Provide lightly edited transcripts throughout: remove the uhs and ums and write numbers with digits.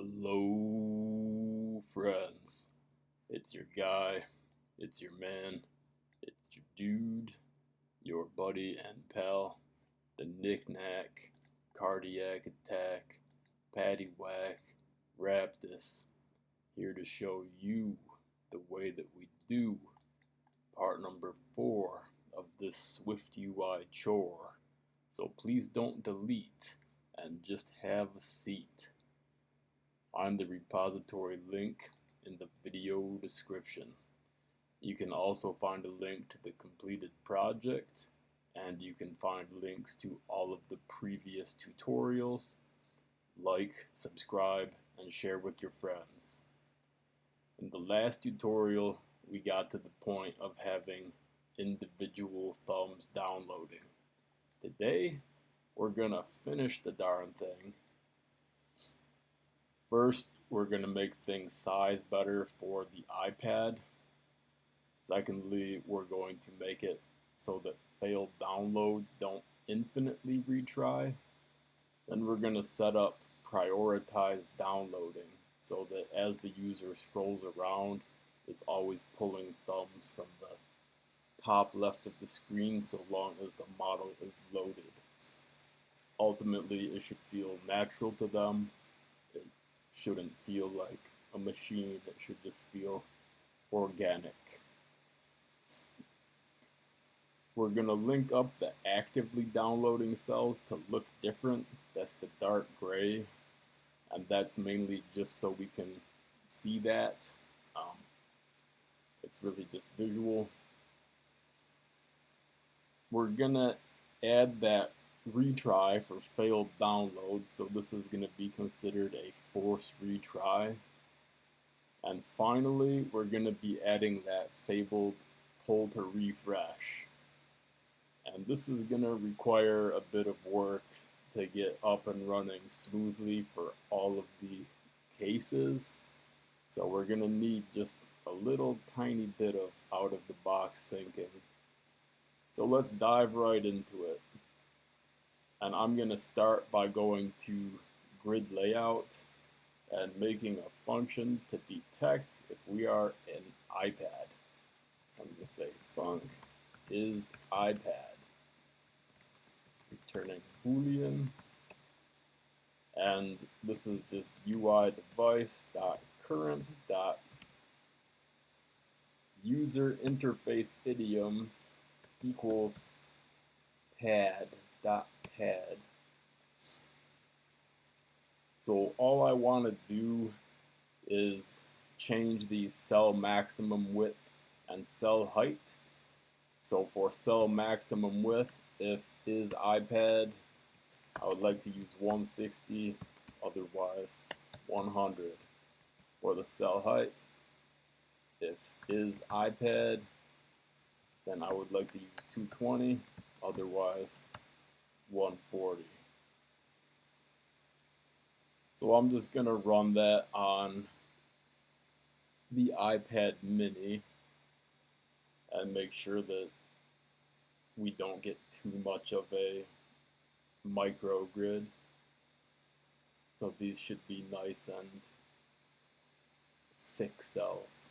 Hello, friends. It's your guy, it's your man, it's your dude, your buddy and pal, the knick-knack, cardiac attack, paddywhack, raptus, here to show you the way that we do part number 4 of this SwiftUI chore. So please don't delete and just have a seat. Find the repository link in the video description. You can also find a link to the completed project, and you can find links to all of the previous tutorials. Like, subscribe, and share with your friends. In the last tutorial, we got to the point of having individual thumbs downloading. Today, we're gonna finish the darn thing. First, we're going to make things size better for the iPad. Secondly, we're going to make it so that failed downloads don't infinitely retry. Then we're going to set up prioritized downloading so that as the user scrolls around, it's always pulling thumbs from the top left of the screen so long as the model is loaded. Ultimately, it should feel natural to them. It shouldn't feel like a machine. It should just feel organic. We're going to link up the actively downloading cells to look different. That's the dark gray. And that's mainly just so we can see that. It's really just visual. We're going to add that retry for failed download, so this is going to be considered a forced retry. And finally, we're going to be adding that fabled pull to refresh. And this is going to require a bit of work to get up and running smoothly for all of the cases. So we're going to need just a little tiny bit of out of the box thinking. So let's dive right into it. And I'm going to start by going to grid layout and making a function to detect if we are an iPad. So I'm going to say func is iPad, returning Boolean, and this is just UI device.current.user interface idioms equals pad.pad. So all I want to do is change the cell maximum width and cell height. So for cell maximum width, if is iPad, I would like to use 160, otherwise 100. For the cell height, if is iPad, then I would like to use 220, otherwise 140. So I'm just going to run that on the iPad mini and make sure that we don't get too much of a micro grid. So these should be nice and thick cells.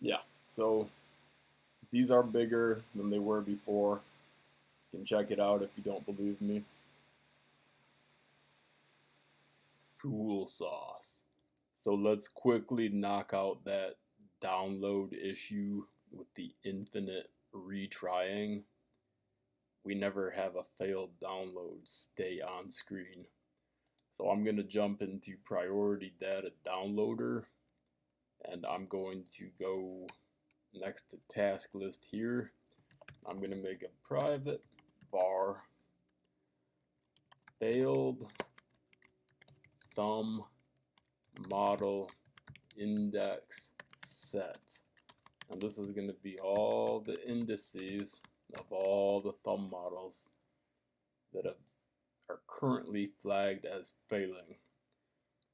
Yeah, so these are bigger than they were before. You can check it out if you don't believe me. Cool sauce. So let's quickly knock out that download issue with the infinite retrying. We never have a failed download stay on screen. So I'm going to jump into priority data downloader, and I'm going to go next to task list here. I'm going to make a private var failed thumb model index set. And this is going to be all the indices of all the thumb models that are currently flagged as failing.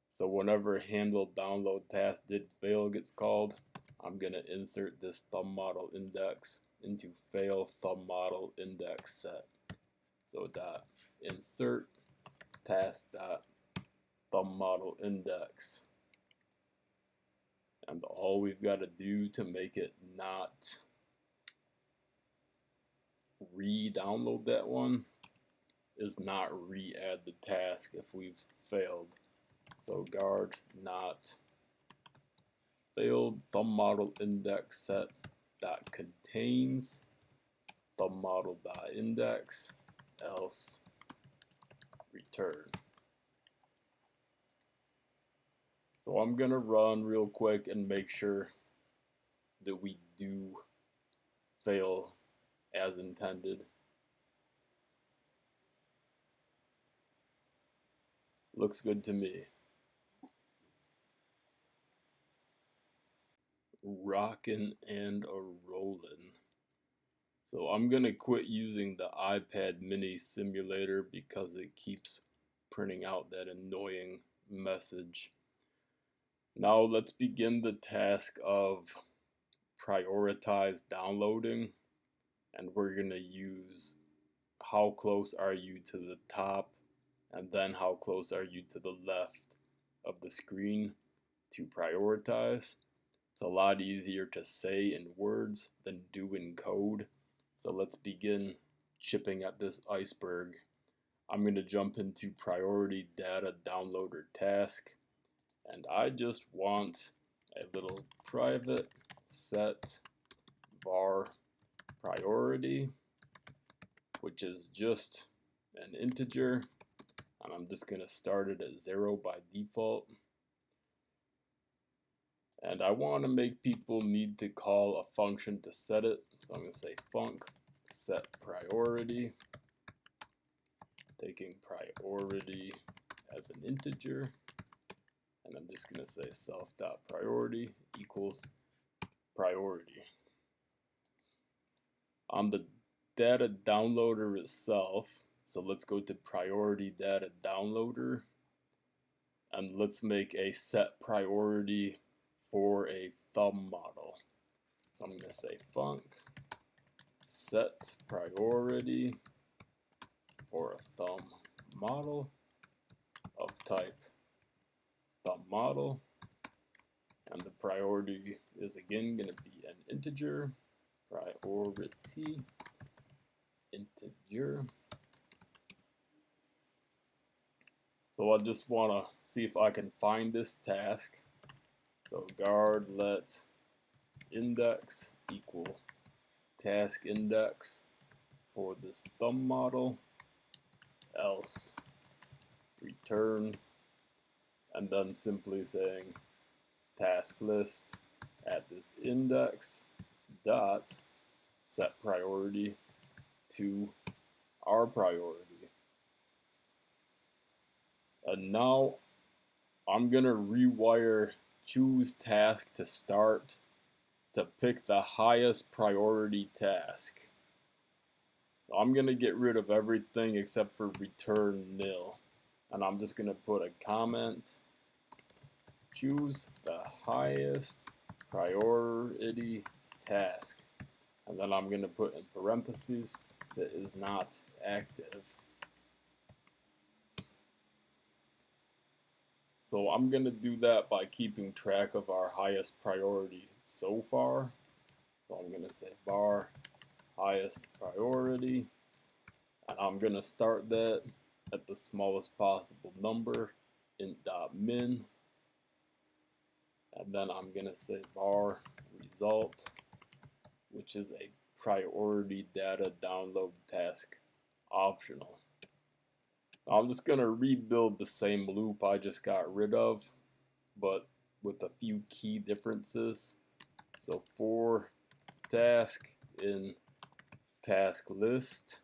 So whenever handle download task did fail gets called, I'm going to insert this thumb model index into fail thumb model index set. So dot insert task dot thumb model index. And all we've got to do to make it not re-download that one is not re-add the task if we've failed. So guard not failed thumb model index set dot contains thumb model dot index else return. So I'm gonna run real quick and make sure that we do fail as intended. Looks good to me. Rockin' and a rollin'. So I'm gonna quit using the iPad mini simulator because it keeps printing out that annoying message. Now let's begin the task of prioritize downloading, and we're gonna use how close are you to the top and then how close are you to the left of the screen to prioritize. It's a lot easier to say in words than do in code. So let's begin chipping at this iceberg. I'm going to jump into priority data downloader task, and I just want a little private set var priority, which is just an integer, and I'm just going to start it at 0 by default. And I want to make people need to call a function to set it. So I'm going to say func set priority, taking priority as an integer. And I'm just going to say self.priority equals priority. On the data downloader itself, so let's go to priority data downloader, and let's make a set priority for a thumb model. So I'm going to say func set priority for a thumb model of type thumb model, and the priority is again going to be an integer, priority integer. So I just want to see if I can find this task. So guard let index equal task index for this thumb model, else return, and then simply saying task list at this index dot set priority to our priority. And now I'm gonna rewire choose task to start to pick the highest priority task. I'm going to get rid of everything except for return nil. And I'm just going to put a comment, choose the highest priority task. And then I'm going to put in parentheses that is not active. So I'm going to do that by keeping track of our highest priority so far. So I'm going to say var highest priority, and I'm going to start that at the smallest possible number, int.min, and then I'm going to say var result, which is a priority data download task optional. I'm just going to rebuild the same loop I just got rid of, but with a few key differences. So for task in task list,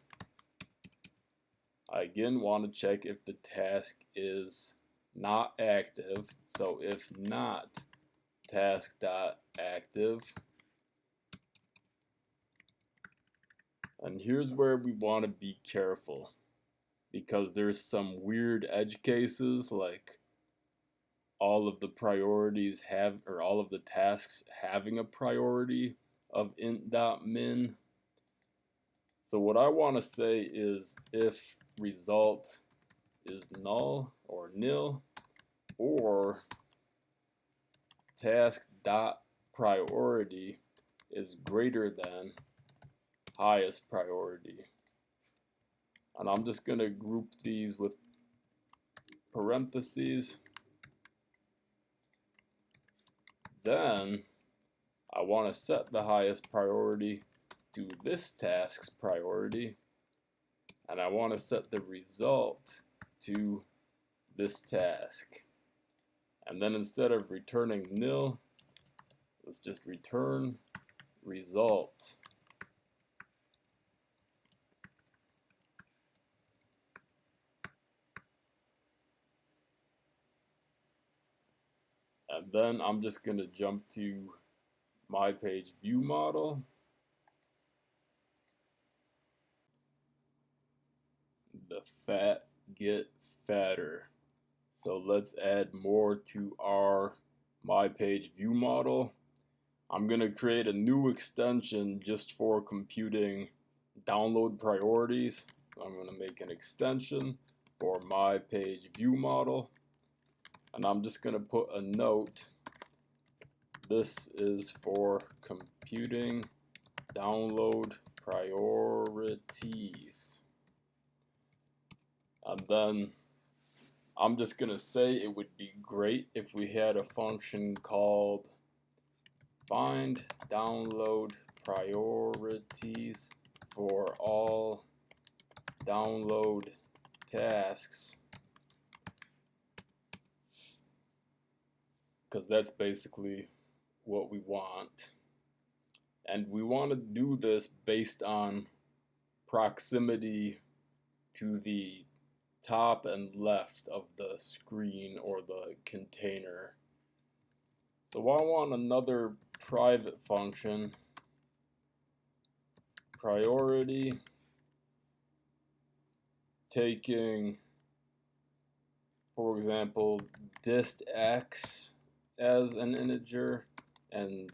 I again want to check if the task is not active. So if not, task.active. And here's where we want to be careful. because there's some weird edge cases, like all of the priorities have, or all of the tasks having a priority of int.min. So what I want to say is if result is null or nil, or task dot priority is greater than highest priority. And I'm just going to group these with parentheses. Then I want to set the highest priority to this task's priority, and I want to set the result to this task. And then instead of returning nil, let's just return result. And then I'm just going to jump to my page view model. The fat get fatter. So let's add more to our my page view model. I'm going to create a new extension just for computing download priorities. I'm going to make an extension for my page view model, and I'm just going to put a note. This is for computing download priorities. And then I'm just going to say it would be great if we had a function called find download priorities for all download tasks, because that's basically what we want. And we want to do this based on proximity to the top and left of the screen or the container. So I want another private function, priority, taking, for example, dist x as an integer and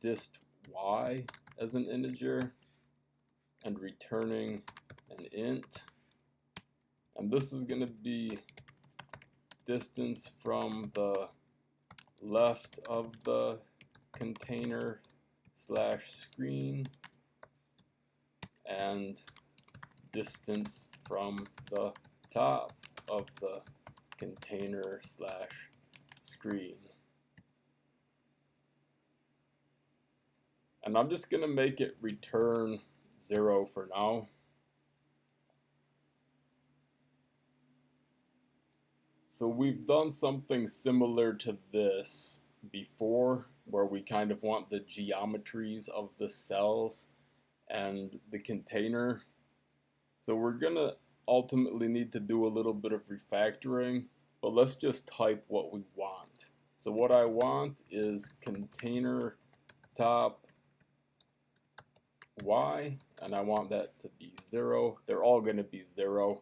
dist y as an integer, and returning an int. And this is going to be distance from the left of the container slash screen and distance from the top of the container slash screen. And I'm just going to make it return 0 for now. So we've done something similar to this before, where we kind of want the geometries of the cells and the container. So we're gonna ultimately need to do a little bit of refactoring, but let's just type what we want. So what I want is container top y, and I want that to be 0. They're all going to be 0.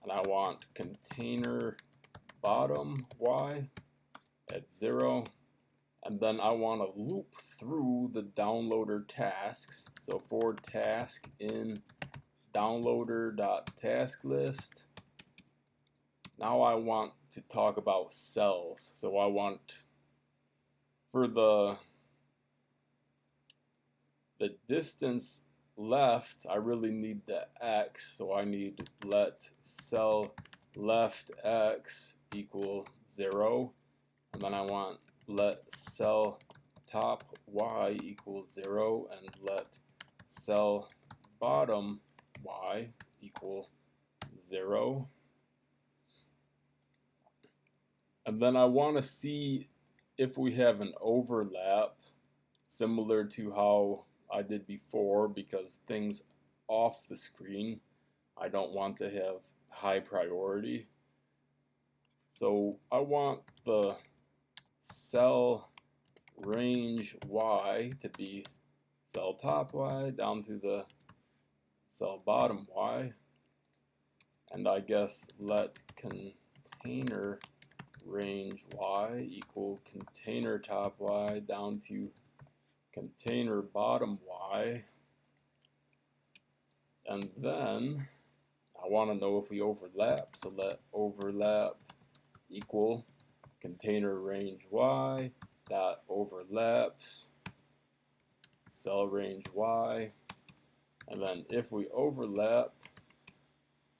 And I want container bottom y at 0. And then I want to loop through the downloader tasks. So for task in downloader.tasklist, now I want to talk about cells. So I want, for the distance left, I really need the x, so I need let cell left x equal 0, and then I want let cell top y equal 0, and let cell bottom y equal 0. And then I want to see if we have an overlap similar to how I did before, because things off the screen I don't want to have high priority. So I want the cell range y to be cell top y down to the cell bottom y, and I guess let container range y equal container top y down to container bottom y, and then I want to know if we overlap, so let overlap equal container range y dot overlaps cell range y, and then if we overlap,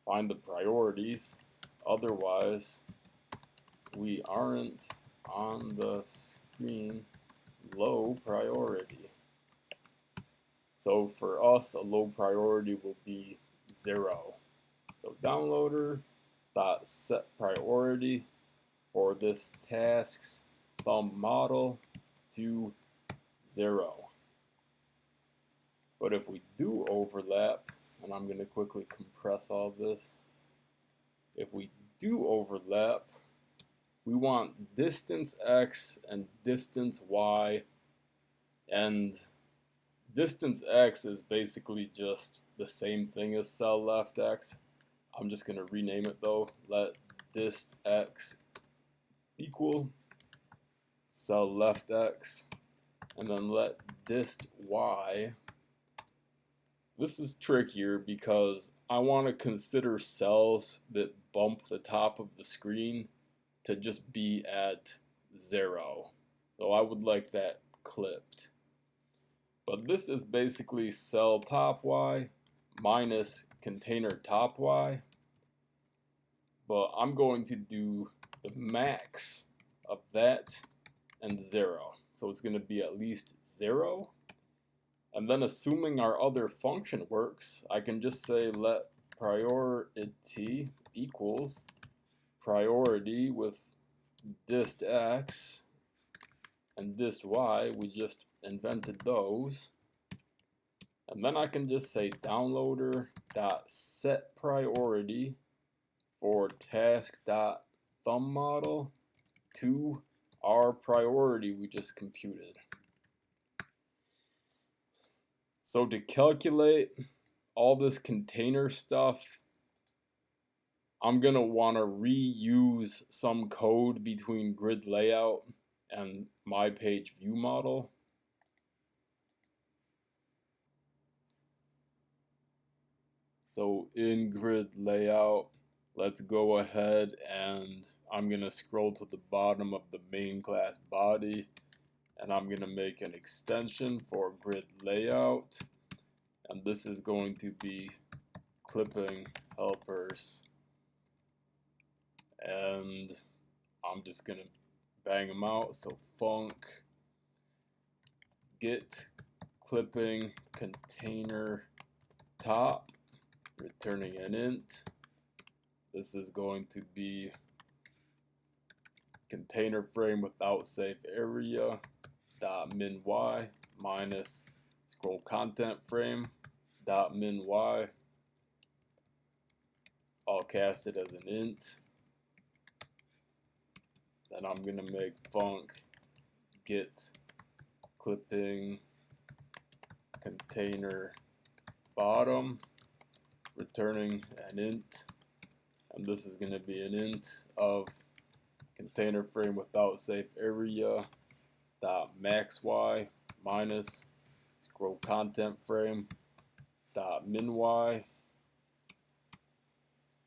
find the priorities, otherwise we aren't on the screen low priority. So for us, a low priority will be 0. So downloader dot set priority for this task's thumb model to 0. But if we do overlap, and I'm going to quickly compress all this, if we do overlap, we want distance x and distance y, and distance x is basically just the same thing as cell left x. I'm just going to rename it though. Let dist x equal cell left x, and then let dist y. This is trickier because I want to consider cells that bump the top of the screen to just be at 0. So I would like that clipped. But this is basically cell top y minus container top y. But I'm going to do the max of that and 0. So it's going to be at least 0. And then assuming our other function works, I can just say let priority equals priority with dist x and dist y. We just invented those. And then I can just say downloader dot set priority for task dot thumb model to our priority we just computed. So to calculate all this container stuff, I'm going to want to reuse some code between grid layout and my page view model. So in grid layout, let's go ahead and I'm going to scroll to the bottom of the main class body, and I'm going to make an extension for grid layout, and this is going to be clipping helpers, and I'm just going to bang them out. So func get clipping container top, returning an int. This is going to be container frame without save area dot min y minus scroll content frame dot min y, all casted as an int. Then I'm gonna make func get clipping container bottom, returning an int, and this is gonna be an int of container frame without save area dot max y minus scroll content frame dot min y.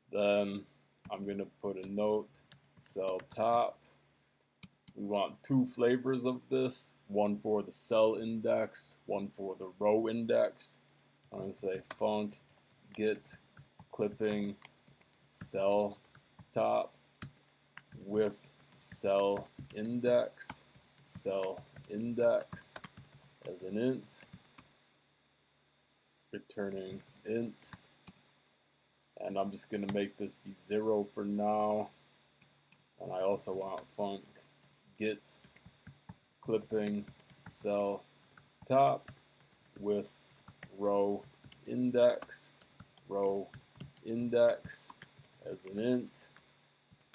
Then I'm gonna put a note cell top. We want 2 flavors of this, one for the cell index, one for the row index. So I'm gonna say func get clipping cell top with cell index as an int, returning int, and I'm just going to make this be 0 for now. And I also want func get clipping cell top with row index as an int,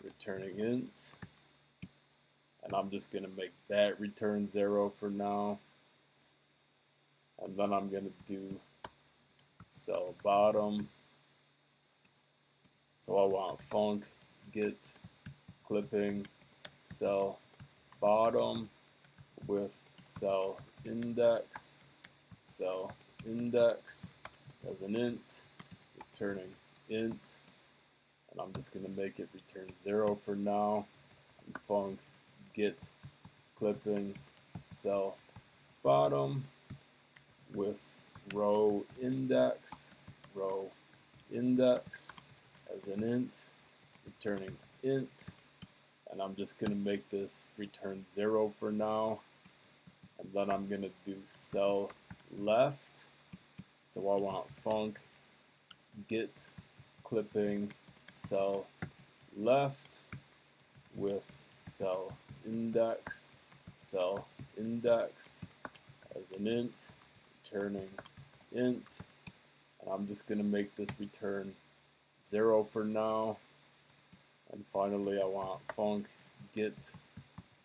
returning int, and I'm just going to make that return 0 for now. And then I'm going to do cell bottom So I want func get clipping cell bottom with cell index as an int, returning int, and I'm just going to make it return 0 for now. And func get clipping cell bottom with row index as an int, returning int, and I'm just going to make this return 0 for now. And then I'm going to do cell left. So I want func get clipping cell left with cell index as an int, returning int, and I'm just going to make this return 0 for now. And finally I want func get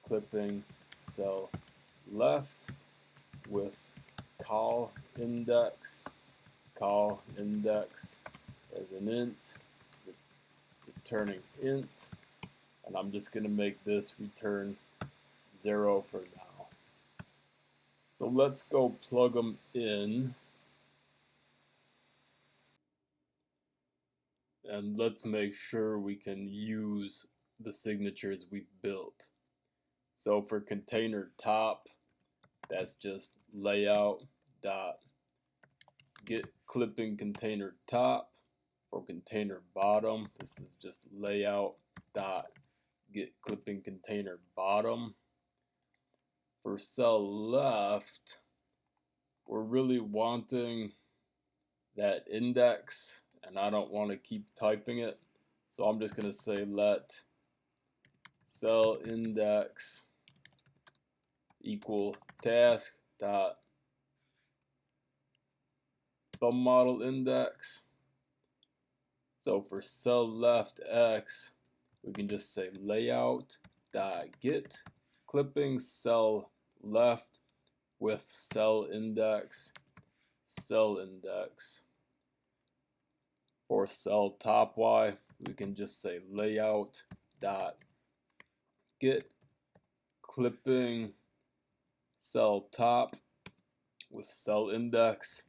clipping cell left with call index as an int, returning int, and I'm just going to make this return 0 for now. So let's go plug them in, and let's make sure we can use the signatures we've built. So for container top, that's just layout dot get clipping container top. For container bottom, this is just layout dot get clipping container bottom. For cell left, we're really wanting that index, and I don't want to keep typing it, so I'm just going to say let cell index equal task dot thumb model index. So for cell left X, we can just say layout dot get clipping cell left with cell index. For cell top Y, we can just say layout dot get clipping cell top with cell index.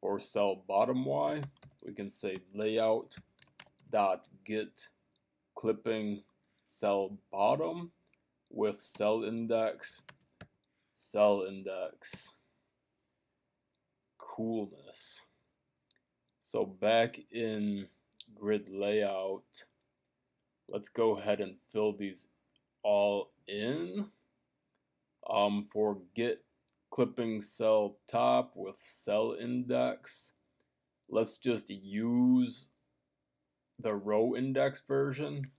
For cell bottom Y, we can say layout dot get clipping cell bottom with cell index. Coolness. So back in grid layout, let's go ahead and fill these all in. For get clipping cell top with cell index, let's just use the row index version.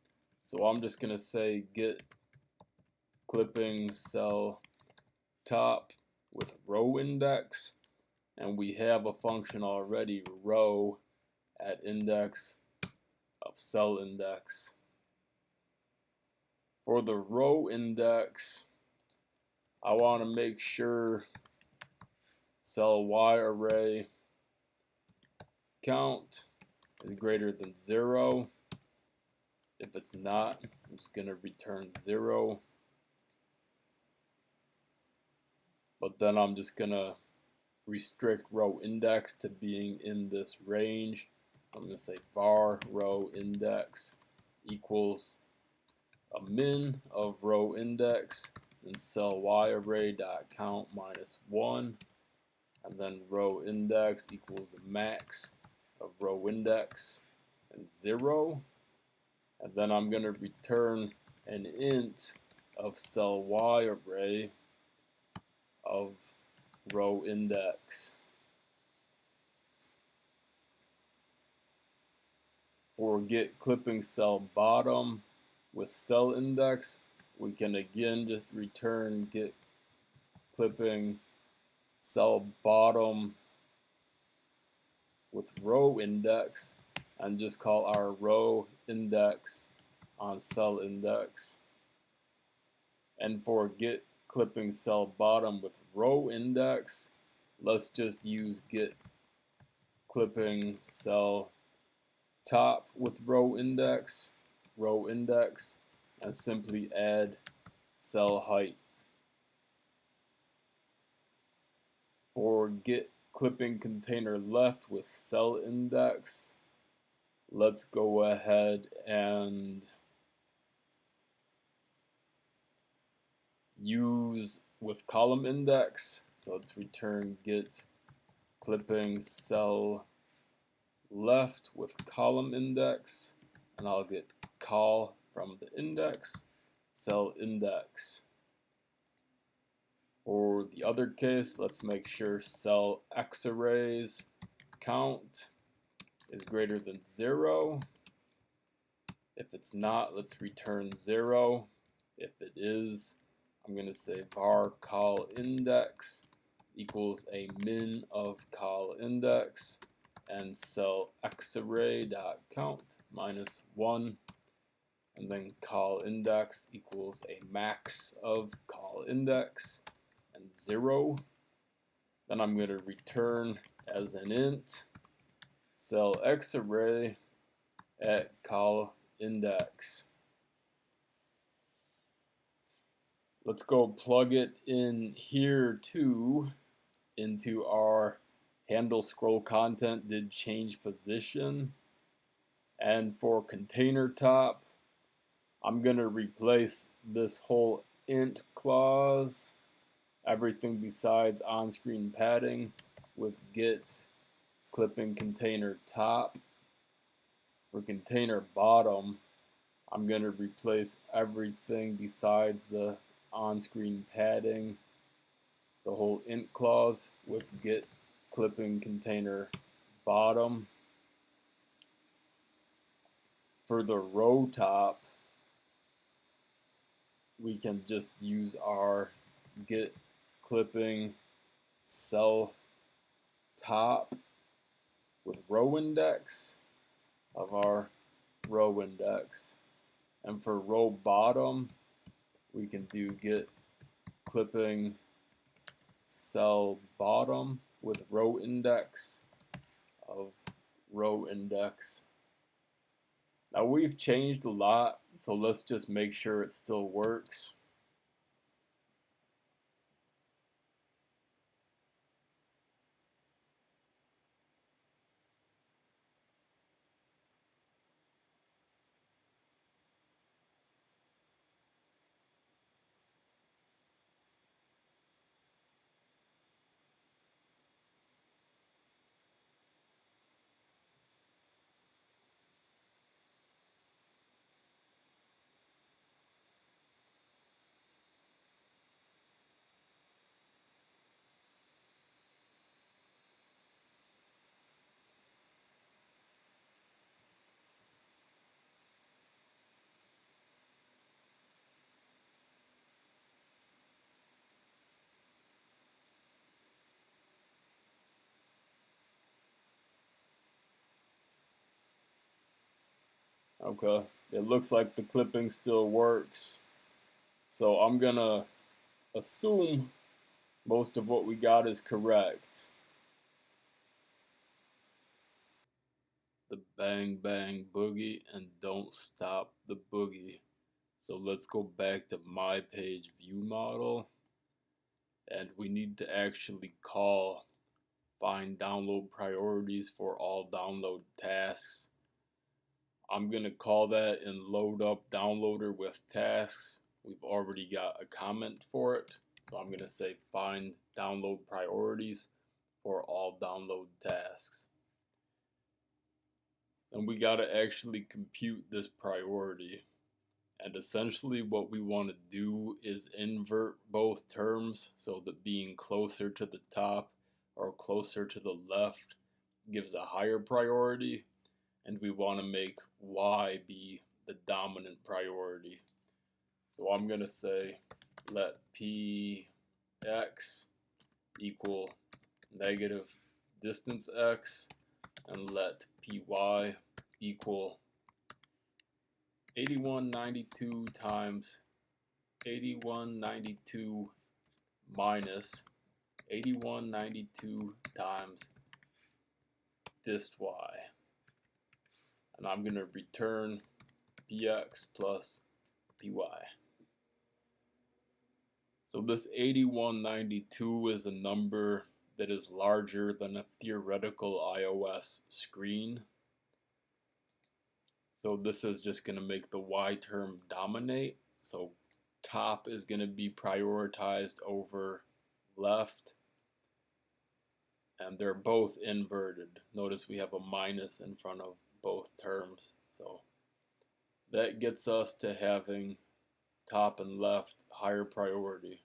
So I'm just going to say get clipping cell top with row index, and we have a function already, row at index of cell index. For the row index, I want to make sure cell Y array count is greater than 0. If it's not, I'm just going to return 0. But then I'm just going to restrict row index to being in this range. I'm going to say var row index equals a min of row index and cell Y array dot count -1, and then row index equals a max of row index and 0, and then I'm going to return an int of cell Y array of row index. For get clipping cell bottom with cell index, we can again just return get clipping cell bottom with row index and just call our row index on cell index. And for get clipping cell bottom with row index, let's just use get clipping cell top with row index, and simply add cell height. For get clipping container left with cell index, let's go ahead and use with column index. So let's return get clipping cell left with column index, and I'll get call from the index, cell index. For the other case, let's make sure cell x arrays count is greater than 0. If it's not, let's return 0. If it is, I'm going to say var call index equals a min of call index, and cell x array dot count minus 1, and then call index equals a max of call index and 0. Then I'm going to return as an int cell x array at call index. Let's go plug it in here too into our handle scroll content did change position. And for container top, I'm going to replace this whole int clause, everything besides on-screen padding, with get clipping container top. For container bottom, I'm going to replace everything besides the on-screen padding, the whole int clause, with get clipping container bottom. For the row top, we can just use our get clipping cell top with row index of our row index. And for row bottom, we can do get clipping cell bottom with row index of row index. Now we've changed a lot, so let's just make sure it still works. Okay, it looks like the clipping still works. So I'm gonna assume most of what we got is correct. The bang bang boogie and don't stop the boogie. So let's go back to my page view model, and we need to actually call find download priorities for all download tasks. I'm gonna call that in load up downloader with tasks. We've already got a comment for it, so I'm gonna say find download priorities for all download tasks. And we gotta actually compute this priority. And essentially what we want to do is invert both terms, so that being closer to the top or closer to the left gives a higher priority, and we want to make y be the dominant priority. So I'm going to say let px equal negative distance x, and let py equal 8192 times 8192 minus 8192 times dist y. And I'm going to return px plus py. So this 8192 is a number that is larger than a theoretical iOS screen. So this is just going to make the y term dominate. So top is going to be prioritized over left. And they're both inverted. Notice we have a minus in front of both terms. So that gets us to having top and left higher priority.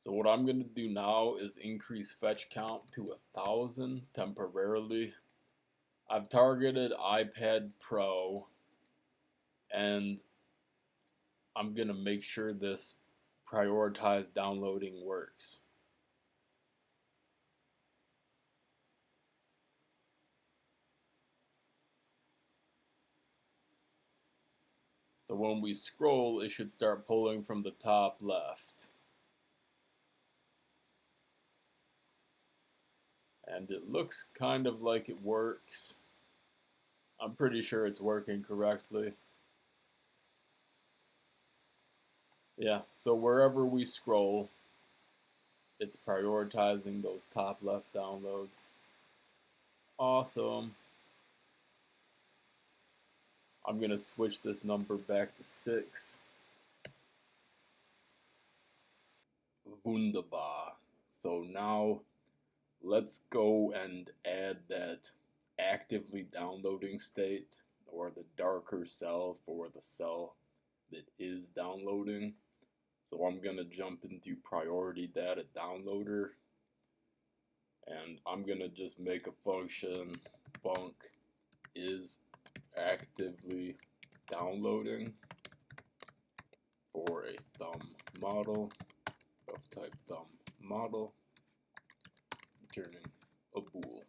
So what I'm going to do now is increase fetch count to 1,000 temporarily. I've targeted iPad Pro, and I'm going to make sure this prioritized downloading works. So when we scroll, it should start pulling from the top left. And it looks kind of like it works. I'm pretty sure it's working correctly. Yeah, so wherever we scroll, it's prioritizing those top left downloads. Awesome. I'm going to switch this number back to 6. Wunderbar. So now let's go and add that actively downloading state, or the darker cell for the cell that is downloading. So I'm going to jump into priority data downloader, and I'm going to just make a function func is actively downloading for a thumb model of type thumb model, returning a bool.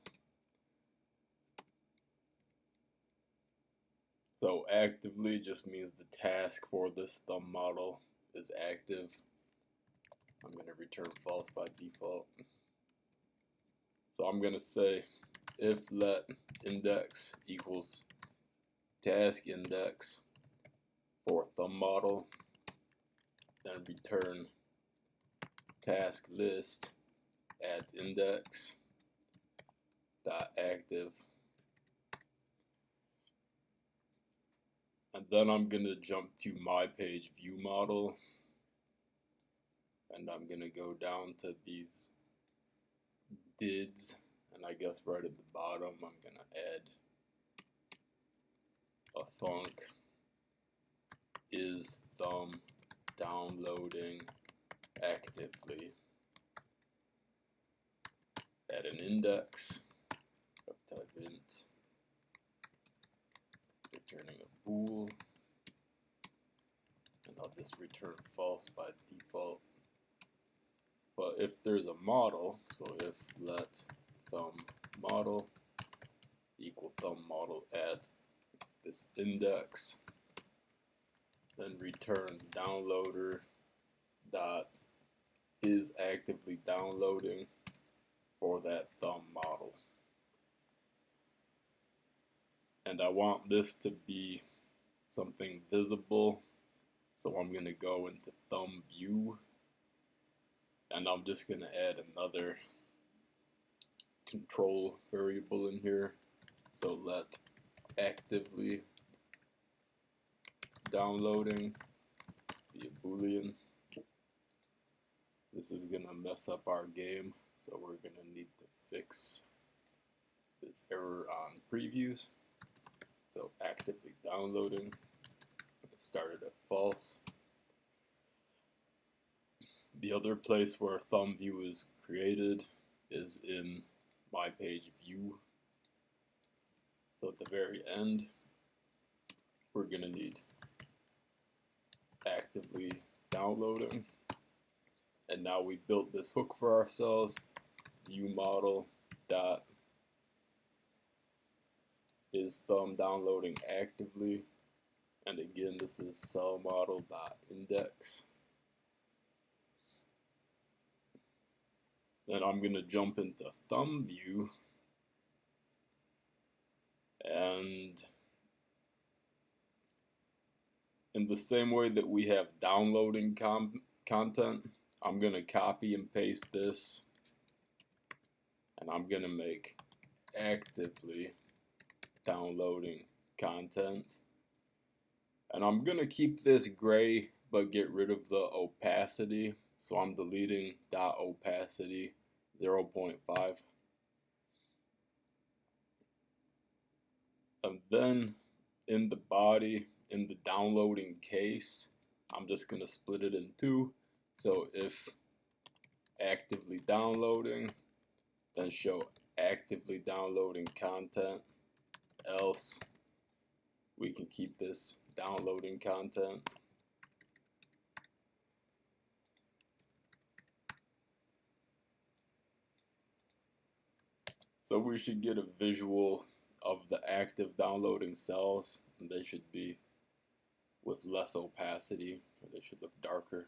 So actively just means the task for this thumb model is active. I'm going to return false by default. So I'm going to say if let index equals task index for thumb model, then return task list at index dot active. And then I'm going to jump to my page view model, and I'm going to go down to these dids, and I guess right at the bottom I'm going to add a func is thumb downloading actively at an index of type int, returning a bool, and I'll just return false by default. But if there's a model, so if let thumb model equal thumb model at this index, then return downloader dot is actively downloading for that thumb model. And I want this to be something visible, so I'm going to go into thumb view, and I'm just going to add another control variable in here. So let actively downloading be a boolean. This is going to mess up our game, so we're going to need to fix this error on previews. So actively downloading, started at false. The other place where thumb view is created is in my page view. So at the very end, we're going to need actively downloading. And now we built this hook for ourselves, view model dot is thumb downloading actively. And again, this is cell model dot index. Then I'm going to jump into thumb view, And in the same way that we have downloading content, I'm going to copy and paste this, and I'm going to make actively downloading content. And I'm going to keep this gray but get rid of the opacity. So I'm deleting .opacity 0.5. And then in the body, in the downloading case, I'm just going to split it in two. So if actively downloading, then show actively downloading content, else we can keep this downloading content. So we should get a visual of the active downloading cells, and they should be with less opacity, or they should look darker.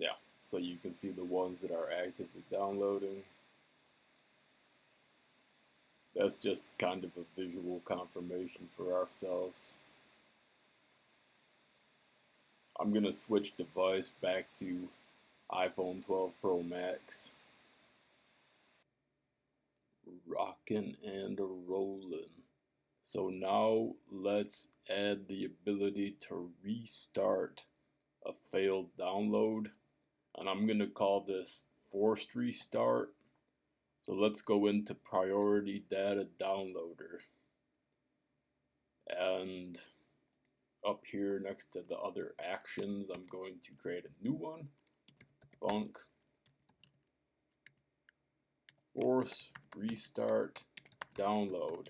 Yeah, so you can see the ones that are actively downloading. That's just kind of a visual confirmation for ourselves. I'm going to switch device back to iPhone 12 Pro Max. Rockin' and rollin'. So now let's add the ability to restart a failed download. And I'm going to call this forced restart. So let's go into priority data downloader. And up here next to the other actions, I'm going to create a new one. Func force restart download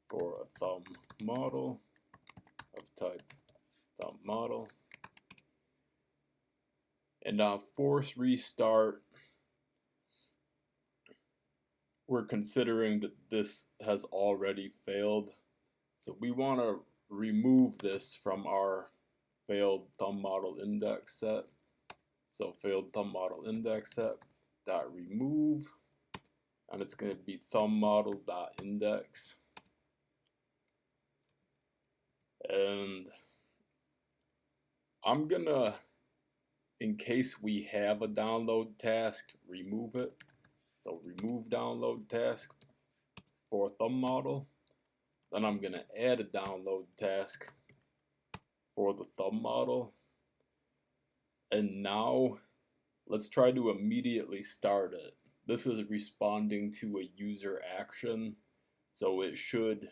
for a thumb model of type thumb model. And now force restart, we're considering that this has already failed. So we want to remove this from our failed thumb model index set. So failed thumb model index set dot remove, and it's going to be thumb model dot index. And I'm gonna, in case we have a download task, remove it. So remove download task for thumb model. Then I'm gonna add a download task for the thumb model. And now let's try to immediately start it. This is responding to a user action, so it should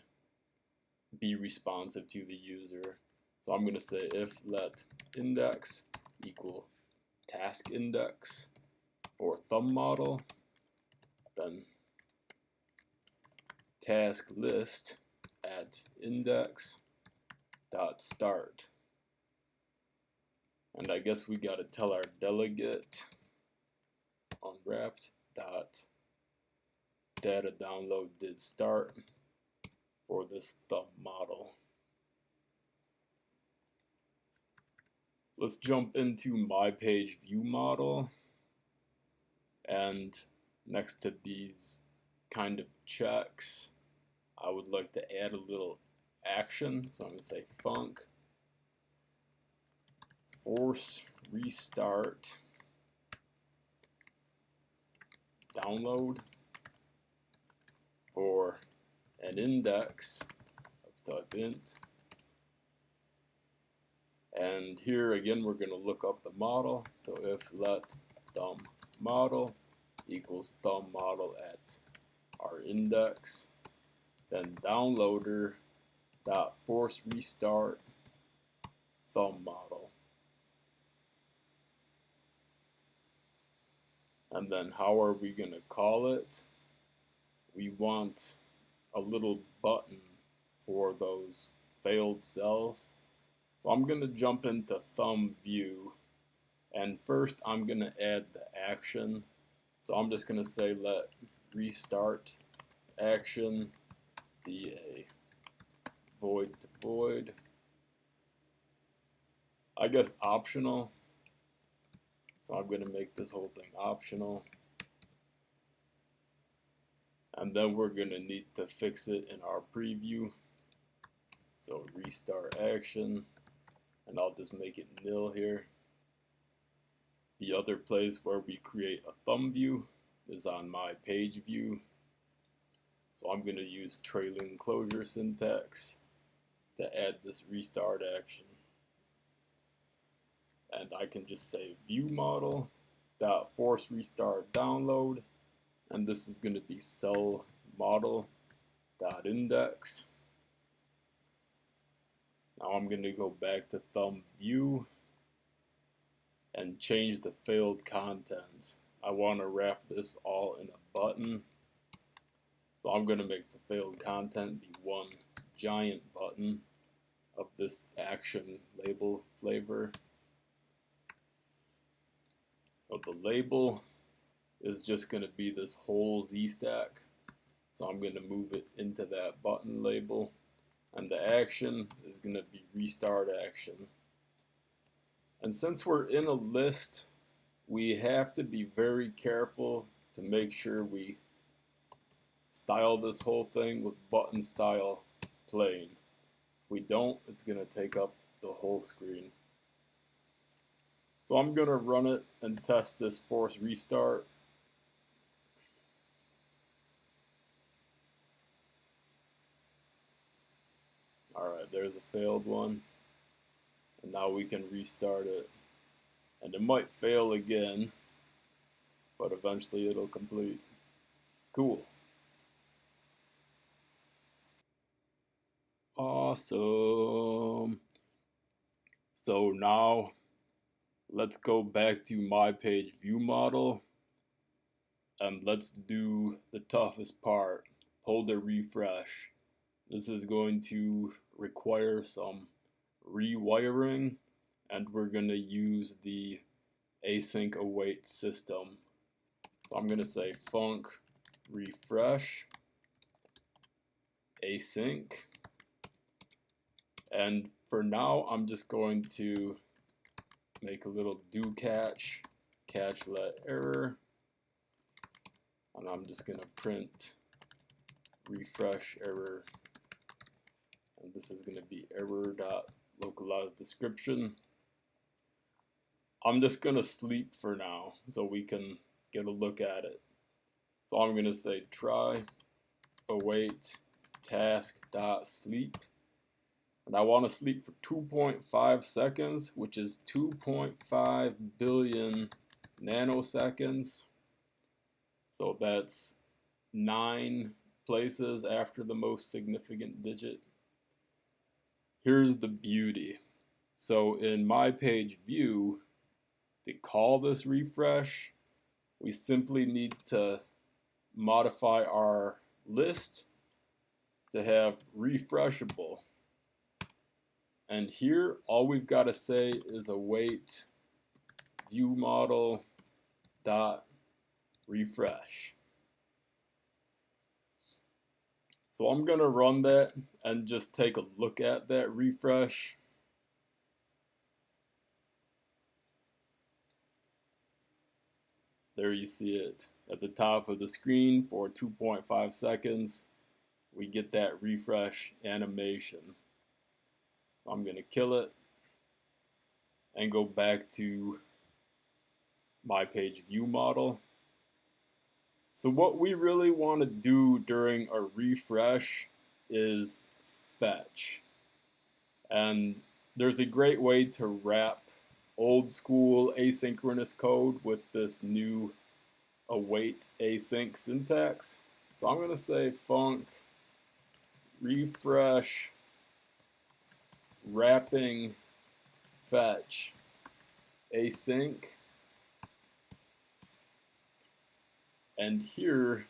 be responsive to the user. So I'm going to say if let index equal task index for thumb model, then task list at index dot start. And I guess we got to tell our delegate unwrapped dot data download did start for this thumb model. Let's jump into my page view model, and next to these kind of checks, I would like to add a little action. So I'm going to say func force restart download for an index of type int. And here again we're going to look up the model. So if let thumb model equals thumb model at our index, then downloader dot force restart thumb model. And then how are we going to call it? We want a little button for those failed cells. So I'm going to jump into thumb view, and first I'm going to add the action. So I'm just going to say let restart action be a void to void. I guess optional. So I'm going to make this whole thing optional. And then we're going to need to fix it in our preview. So restart action, and I'll just make it nil here. The other place where we create a thumb view is on my page view. So I'm going to use trailing closure syntax to add this restart action. And I can just say view model dot force restart download, and this is going to be cell model dot index. Now I'm going to go back to thumb view and change the failed contents. I want to wrap this all in a button. So I'm going to make the failed content be one giant button of this action label flavor. So the label is just going to be this whole Z stack. So I'm going to move it into that button label. And the action is going to be restart action. And since we're in a list, we have to be very careful to make sure we style this whole thing with button style plain. If we don't, it's going to take up the whole screen. So I'm going to run it and test this force restart. Alright, there's a failed one. And now we can restart it. And it might fail again, but eventually it'll complete. Cool. Awesome. So now let's go back to my page view model and let's do the toughest part, holder refresh. This is going to require some rewiring, and we're going to use the async await system. So I'm going to say func refresh async, and for now I'm just going to make a little do catch let error, and I'm just going to print refresh error, and this is going to be error.localized description. I'm just going to sleep for now so we can get a look at it. So I'm going to say try await task.sleep, and I want to sleep for 2.5 seconds, which is 2.5 billion nanoseconds. So that's 9 places after the most significant digit. Here's the beauty. So in my page view, to call this refresh, we simply need to modify our list to have refreshable. And here, all we've got to say is await view model dot refresh. So I'm going to run that and just take a look at that refresh. There you see it at the top of the screen for 2.5 seconds. We get that refresh animation. I'm going to kill it and go back to my page view model. So what we really want to do during a refresh is fetch. And there's a great way to wrap old school asynchronous code with this new await async syntax. So I'm going to say func refresh wrapping fetch async, and here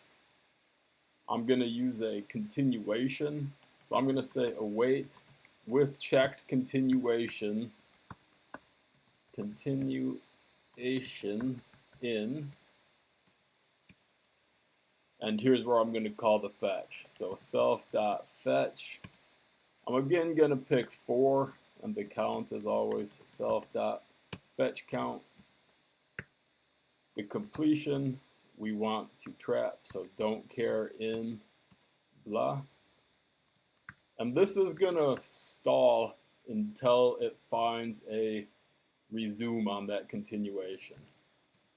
I'm going to use a continuation. So I'm going to say await with checked continuation in, and here's where I'm going to call the fetch. So self.fetch. I'm again going to pick 4, and the count as always self.fetch count. The completion we want to trap, so don't care in blah. And this is going to stall until it finds a resume on that continuation.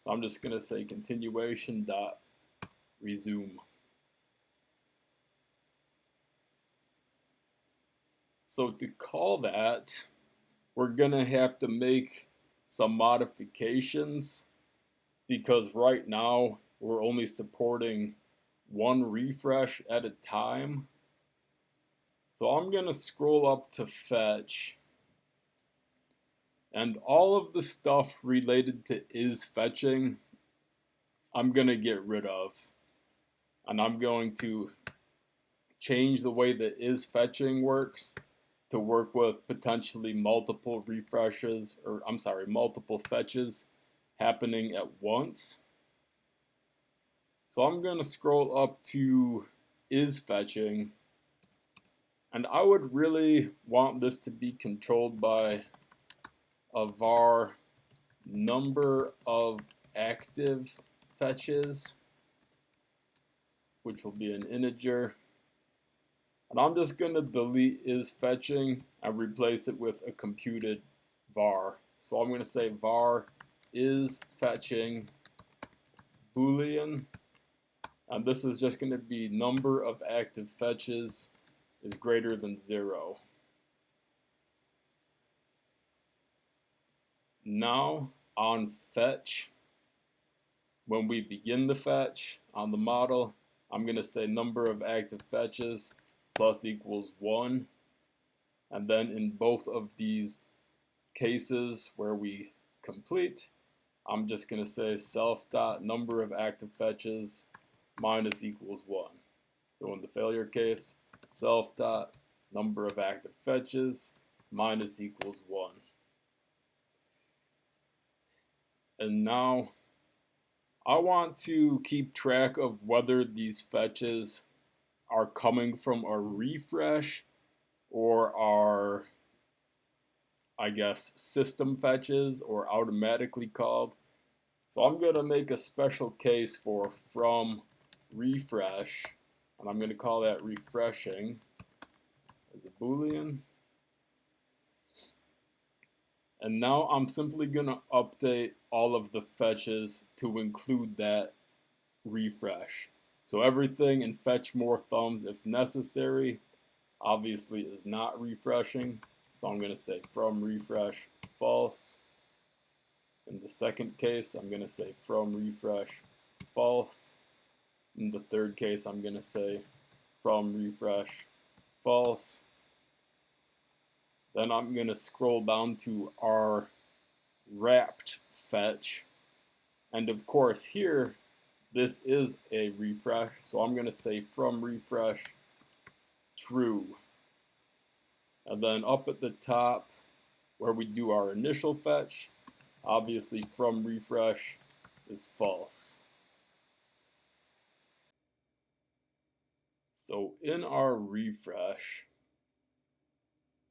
So I'm just going to say continuation dot resume. So to call that, we're going to have to make some modifications, because right now we're only supporting one refresh at a time. So I'm going to scroll up to fetch, and all of the stuff related to is fetching I'm going to get rid of, and I'm going to change the way that is fetching works to work with potentially multiple refreshes, or I'm sorry, multiple fetches happening at once. So I'm going to scroll up to is fetching, and I would really want this to be controlled by a var number of active fetches, which will be an integer. And I'm just going to delete is fetching and replace it with a computed var. So I'm going to say var is fetching boolean, and this is just going to be number of active fetches is greater than 0. Now on fetch, when we begin the fetch on the model, I'm going to say number of active fetches plus equals 1. And then in both of these cases where we complete, I'm just going to say self.number of active fetches minus equals 1. So in the failure case, self.number of active fetches minus equals 1. And now I want to keep track of whether these fetches are coming from a refresh or are, I guess, system fetches or automatically called. So I'm going to make a special case for from refresh, and I'm going to call that refreshing as a boolean. And now I'm simply going to update all of the fetches to include that refresh. So everything in fetch more thumbs if necessary obviously is not refreshing. So I'm going to say from refresh false. In the second case, I'm going to say from refresh false. In the third case, I'm going to say from refresh false. Then I'm going to scroll down to our wrapped fetch. And of course here, this is a refresh. So I'm going to say from refresh true. And then up at the top where we do our initial fetch, obviously from refresh is false. So in our refresh,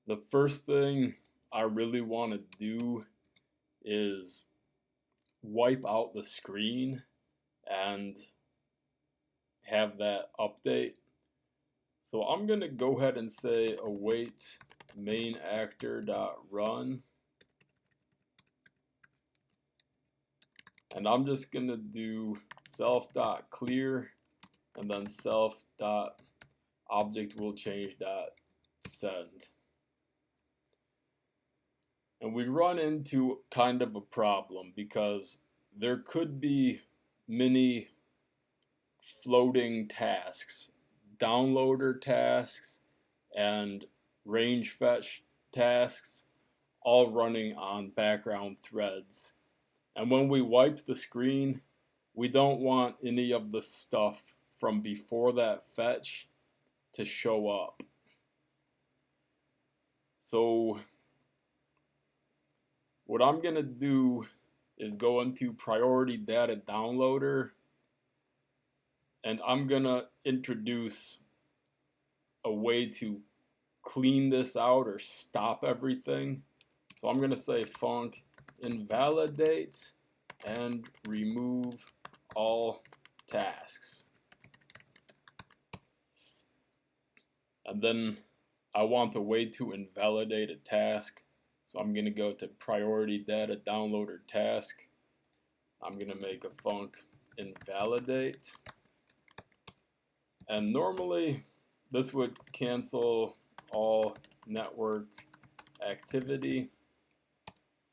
the first thing I really want to do is wipe out the screen and have that update. So I'm going to go ahead and say await main actor.run. And I'm just going to do self.clear and then self.object will change.send. And we run into kind of a problem because there could be many floating tasks, downloader tasks and range fetch tasks, all running on background threads. And when we wipe the screen, we don't want any of the stuff from before that fetch to show up. So what I'm going to do is go into priority data downloader, and I'm going to introduce a way to clean this out or stop everything. So I'm going to say func invalidate and remove all tasks. And then I want a way to invalidate a task. So I'm going to go to priority data downloader task. I'm going to make a func invalidate. And normally this would cancel all network activity.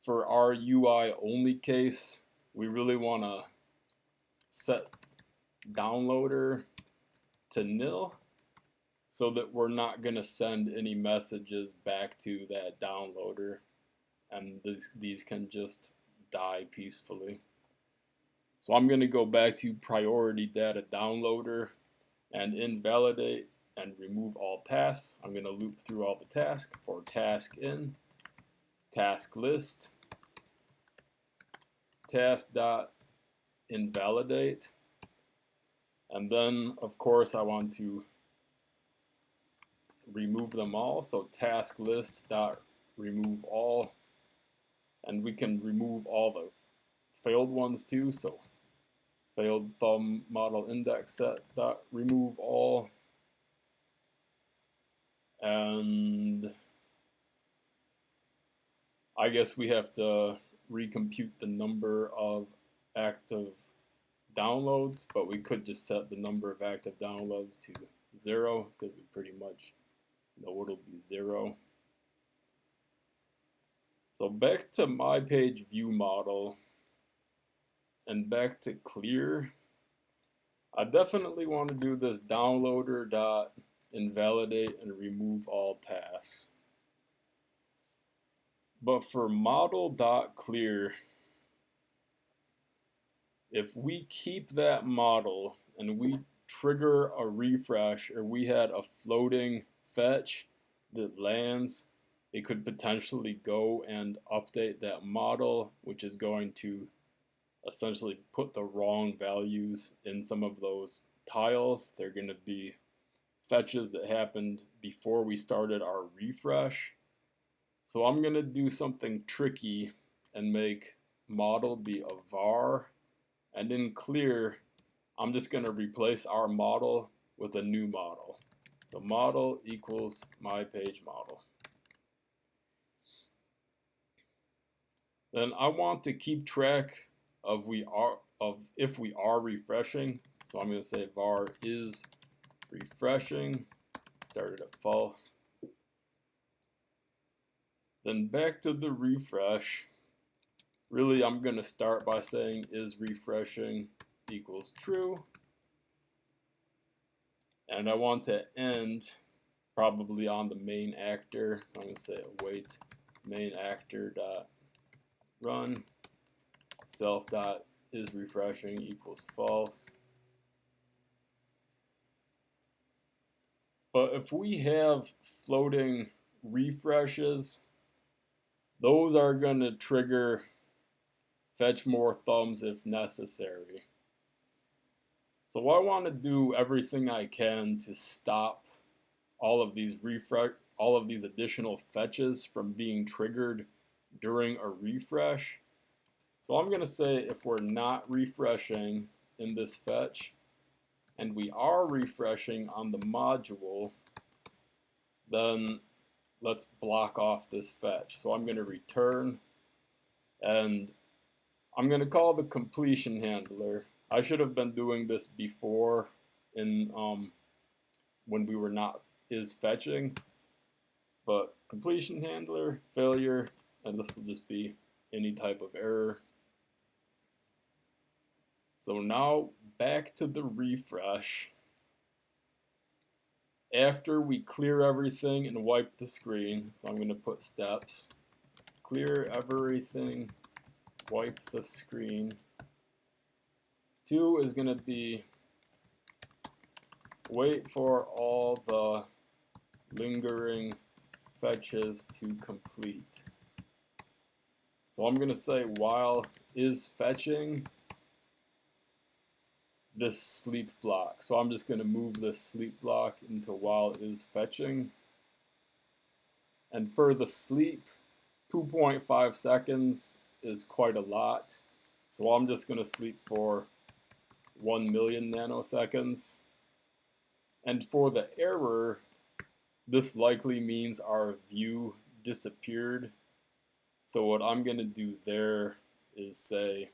For our UI only case, we really want to set downloader to nil so that we're not going to send any messages back to that downloader, and these can just die peacefully. So I'm going to go back to priority data downloader and invalidate and remove all tasks. I'm going to loop through all the tasks for task in, task list, task dot invalidate, and then of course I want to remove them all. So task list dot remove all, and we can remove all the failed ones too. So failed thumb model index set dot remove all, and I guess we have to recompute the number of active downloads, but we could just set the number of active downloads to 0 because we pretty much know it'll be 0. So back to my page view model and back to clear. I definitely want to do this downloader dot invalidate and remove all tasks. But for model dot clear, if we keep that model and we trigger a refresh, or we had a floating fetch that lands, it could potentially go and update that model, which is going to essentially put the wrong values in some of those tiles. They're going to be fetches that happened before we started our refresh. So I'm going to do something tricky and make model be a var, and in clear I'm just going to replace our model with a new model. So model equals my page model. Then I want to keep track of if we are refreshing. So I'm going to say var is refreshing, started at false. Then back to the refresh. Really, I'm going to start by saying is refreshing equals true. And I want to end probably on the main actor. So I'm going to say await main actor dot run self dot is refreshing equals false. But if we have floating refreshes, those are going to trigger fetch more thumbs if necessary. So I want to do everything I can to stop all of these additional fetches from being triggered during a refresh. So I'm going to say if we're not refreshing in this fetch and we are refreshing on the module, then let's block off this fetch. So I'm going to return, and I'm going to call the completion handler. I should have been doing this before in when we were not is fetching, but completion handler failure, and this will just be any type of error. So now back to the refresh. after we clear everything and wipe the screen, so I'm going to put steps, clear everything, wipe the screen. 2 is going to be wait for all the lingering fetches to complete. So I'm going to say while is fetching this sleep block. So I'm just going to move this sleep block into while is fetching. And for the sleep, 2.5 seconds is quite a lot. So I'm just going to sleep for 1 million nanoseconds. And for the error, this likely means our view disappeared. So what I'm going to do there is say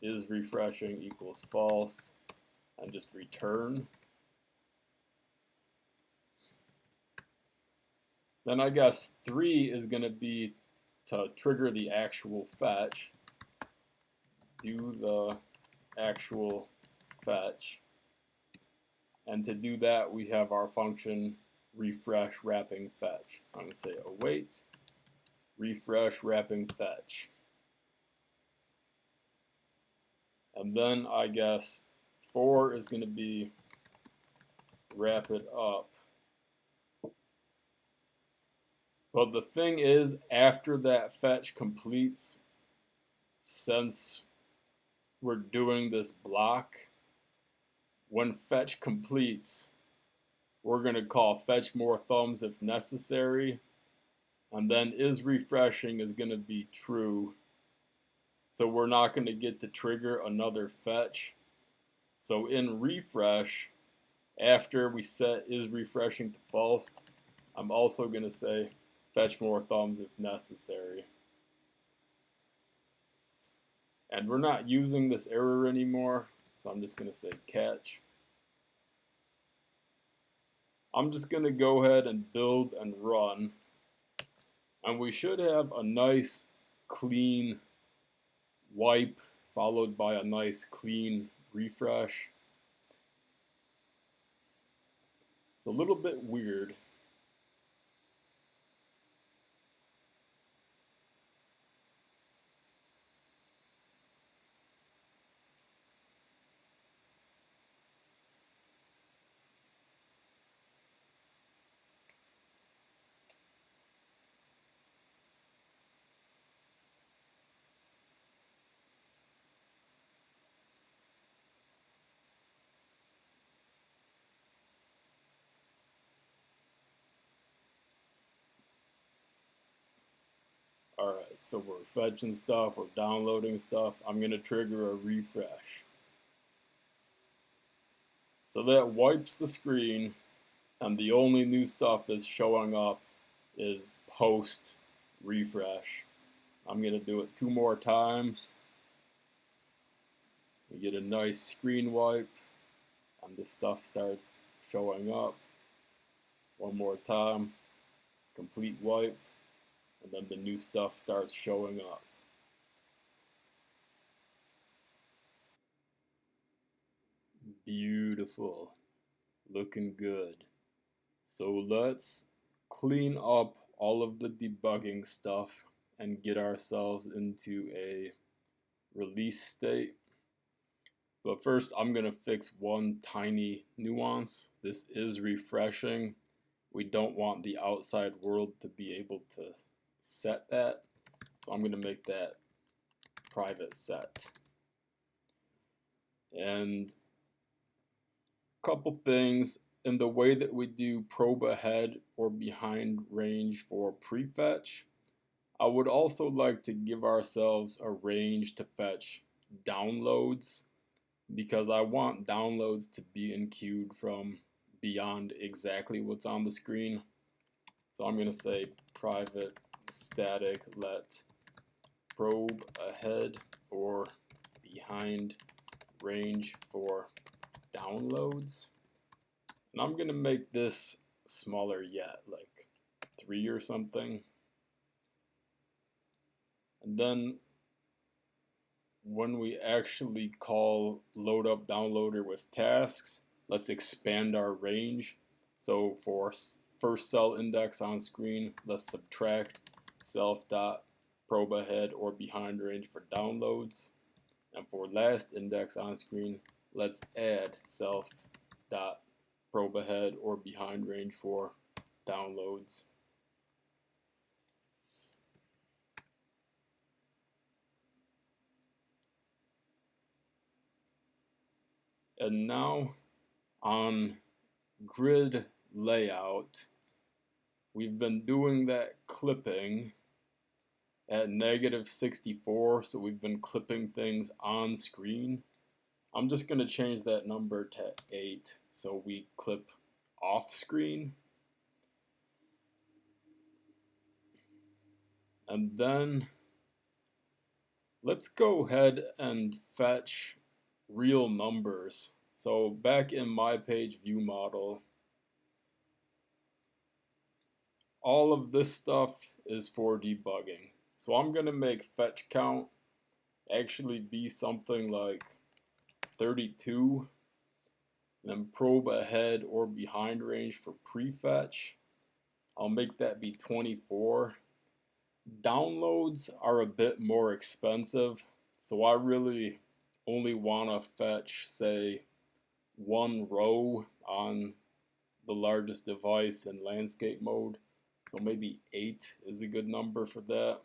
is refreshing equals false and just return. Then I guess 3 is going to be to trigger the actual fetch. Do the actual fetch. And to do that, we have our function refresh wrapping fetch. So I'm going to say await refresh wrapping fetch. And then I guess 4 is going to be wrap it up. But the thing is, after that fetch completes, since we're doing this block, when fetch completes, we're going to call fetch more thumbs if necessary. And then is refreshing is going to be true. So we're not going to get to trigger another fetch. So in refresh, after we set is refreshing to false, I'm also going to say fetch more thumbs if necessary. And we're not using this error anymore, so I'm just going to say catch. I'm just going to go ahead and build and run. And we should have a nice clean wipe followed by a nice clean refresh. It's a little bit weird. Alright, so we're fetching stuff, we're downloading stuff. I'm going to trigger a refresh. So that wipes the screen, and the only new stuff that's showing up is post refresh. I'm going to do it 2 more times. We get a nice screen wipe, and the stuff starts showing up. 1 more time, complete wipe. And then the new stuff starts showing up. Beautiful. Looking good. So let's clean up all of the debugging stuff and get ourselves into a release state. But first, I'm going to fix one tiny nuance. This is refreshing. We don't want the outside world to be able to set that. So I'm going to make that private set. And a couple things in the way that we do probe ahead or behind range for prefetch. I would also like to give ourselves a range to fetch downloads, because I want downloads to be enqueued from beyond exactly what's on the screen. So I'm going to say private static let probe ahead or behind range for downloads. And I'm going to make this smaller yet, like 3 or something. And then when we actually call load up downloader with tasks, let's expand our range. So for first cell index on screen, let's subtract self.probe ahead or behind range for downloads. And for last index on screen, let's add self.probe ahead or behind range for downloads. And now on grid layout, we've been doing that clipping at -64, so we've been clipping things on screen. I'm just going to change that number to 8 so we clip off screen. And then let's go ahead and fetch real numbers. So back in my page view model, all of this stuff is for debugging. So I'm going to make fetch count actually be something like 32, then probe ahead or behind range for prefetch, I'll make that be 24. Downloads are a bit more expensive, so I really only want to fetch, say, 1 row on the largest device in landscape mode. So maybe 8 is a good number for that.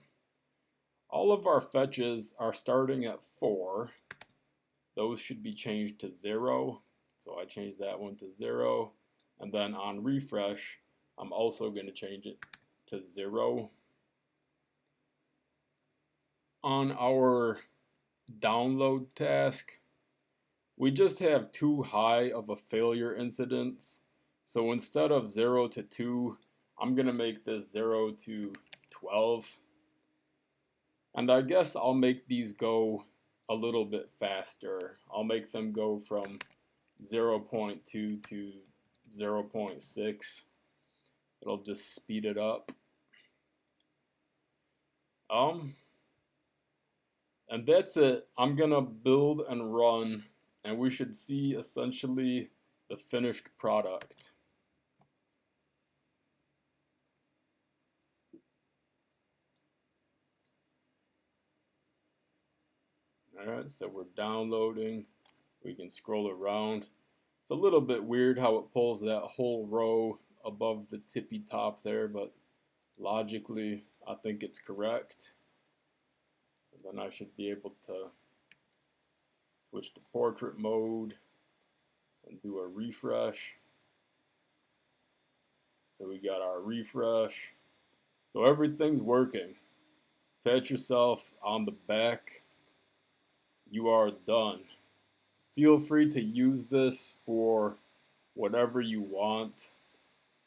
All of our fetches are starting at 4. Those should be changed to 0. So I changed that one to 0. And then on refresh, I'm also going to change it to 0. On our download task, we just have too high of a failure incidence. So instead of 0 to 2, I'm going to make this 0 to 12. And I guess I'll make these go a little bit faster. I'll make them go from 0.2 to 0.6. It'll just speed it up. And that's it. I'm gonna build and run, and we should see essentially the finished product. Alright, so we're downloading. We can scroll around. It's a little bit weird how it pulls that whole row above the tippy top there, but logically I think it's correct. And then I should be able to switch to portrait mode and do a refresh. So we got our refresh. So everything's working. Pat yourself on the back. You are done. Feel free to use this for whatever you want.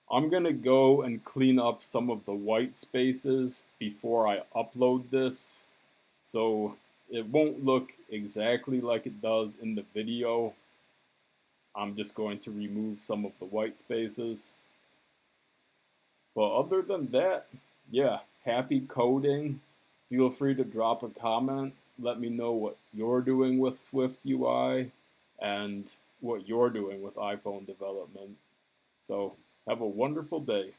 I'm gonna go and clean up some of the white spaces before I upload this, so it won't look exactly like it does in the video. I'm just going to remove some of the white spaces. But other than that, yeah, happy coding. Feel free to drop a comment. Let me know what you're doing with SwiftUI and what you're doing with iPhone development. So have a wonderful day.